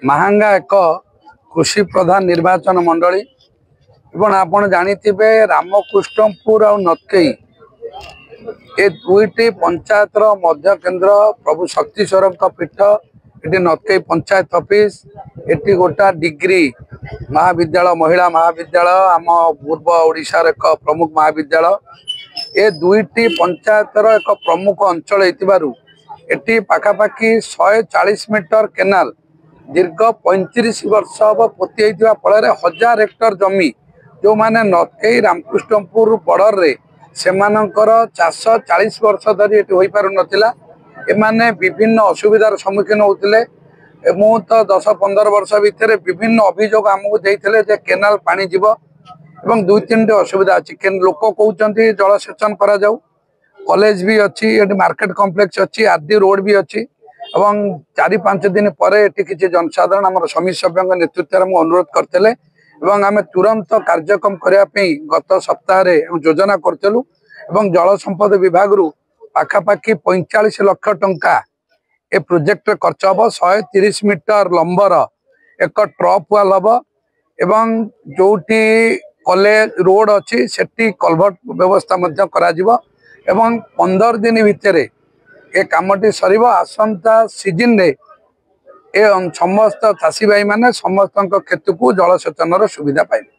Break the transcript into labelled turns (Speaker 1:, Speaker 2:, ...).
Speaker 1: महांगा एक कृषि प्रधान निर्वाचन मंडली एवं आपण जानिथिबे रामकृष्णपुर और नतकई ए दुईटी पंचायत मध्य केन्द्र प्रभु शक्तिश्वर पीठ ये नतकई पंचायत ऑफिस ये गोटा डिग्री महाविद्यालय महिला महाविद्यालय आम पूर्व ओडिशार एक प्रमुख महाविद्यालय ए दुईटी पंचायतर एक प्रमुख अंचल एटी पाखापाखि 140 मीटर केनाल दीर्घ 35 वर्ष हम पोती फल 1000 हेक्टर जमी जो मैंने नतकई रामकृष्णपुर बॉर्डर रे सेमानकर चाष 40 वर्ष धरी हो पार नाला एमाने विभिन्न असुविधार सम्मुखीन होते मु तो 10-15 वर्ष भितर विभिन्न अभियोग आमको देते केनाल पानी जीव एवं 2-3 असुविधा अच्छी लोक कहते जलसेचन करा जाऊ कॉलेज भी अच्छी ये मार्केट कॉम्प्लेक्स अच्छी आरडी रोड भी अच्छी एवं 4-5 दिन पर किसी जनसाधारण आम समिति सभ्यों नेतृत्व में अनुरोध करते आम तुरंत कार्यक्रम करने गत सप्ताह योजना करूँ एवं जल संपद विभाग पाखापाखि 45 लाख टंका ए प्रोजेक्ट खर्च हम 130 मीटर लंबर एक ट्रप वाल हम एवं जोटी कॉलेज रोड अच्छी सेठी कलभर्ट व्यवस्था करा एवं 15 दिन भितर ए कामटी सर आसंता सीजन रे ए समस्त चाषी भाई माने समस्त खेत को जलसेचन सुविधा पाइबे।